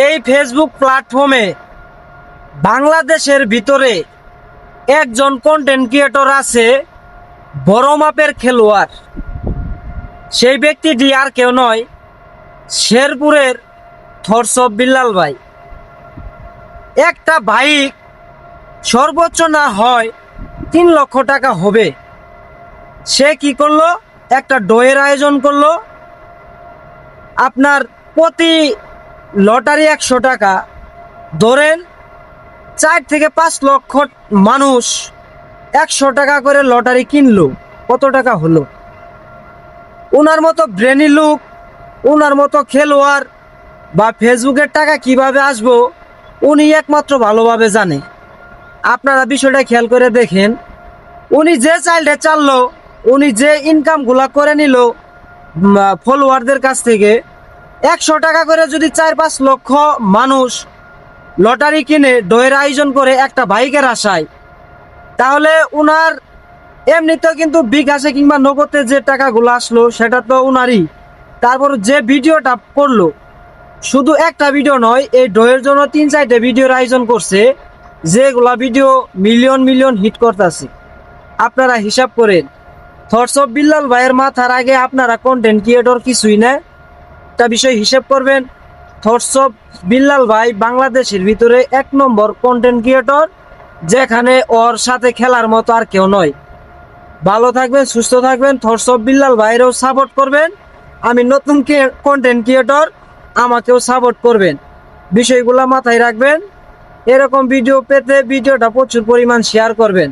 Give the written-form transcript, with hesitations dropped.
এই ফেসবুক প্ল্যাটফর্মে বাংলাদেশের ভিতরে একজন কন্টেন্ট ক্রিয়েটর আছে, বড় মাপের খেলোয়াড়। সেই ব্যক্তিটি আর কেউ নয়, শেরপুরের থরসব বিল্লাল ভাই। একটা বাইক সর্বোচ্চ না হয় 3 লক্ষ টাকা হবে। সে কি করলো? একটা ড্রয়ের আয়োজন করলো। আপনার প্রতি লটারি 100 টাকা, ধরেন 4 থেকে 5 লক্ষ মানুষ 100 টাকা করে লটারি কিনলো, কত টাকা হলো? ওনার মতো ব্রেনি লুক, ওনার মতো খেলোয়াড় বা ফেসবুকের টাকা কিভাবে আসবো উনি একমাত্র ভালোভাবে জানে। আপনারা বিষয়টা খেয়াল করে দেখেন, উনি যে চাইল্ডে চাললো, উনি যে ইনকামগুলা করে নিল ফলোয়ারদের কাছ থেকে, 100 টাকা করে যদি 4-5 লক্ষ মানুষ লটারি কিনে ডয়ের আয়োজন করে একটা বাইকের আশায়, তাহলে উনার এমনিতেও কিন্তু বিকাশে কিংবা নগদে যে টাকাগুলো আসলো সেটা তো উনারই। তারপর যে ভিডিওটা করলো, শুধু একটা ভিডিও নয়, এই ডয়ের জন্য 3-4টে ভিডিওর আয়োজন করছে, যেগুলা ভিডিও মিলিয়ন মিলিয়ন হিট করতেছে। আপনারা হিসাব করেন, থটস অফ বিল্লাল ভাইয়ের মাথার আগে আপনারা কন্টেন্ট ক্রিয়েটর কিছুই না। একটা বিষয় হিসাব করবেন, থটস অফ বিল্লাল ভাই বাংলাদেশের ভিতরে 1 নম্বর কন্টেন্ট ক্রিয়েটর, যেখানে ওর সাথে খেলার মতো আর কেউ নয়। ভালো থাকবেন, সুস্থ থাকবেন, থটস অফ বিল্লাল ভাইয়েরও সাপোর্ট করবেন। আমি নতুন কন্টেন্ট ক্রিয়েটর, আমাকেও সাপোর্ট করবেন। বিষয়গুলো মাথায় রাখবেন। এরকম ভিডিও পেতে ভিডিওটা প্রচুর পরিমাণ শেয়ার করবেন।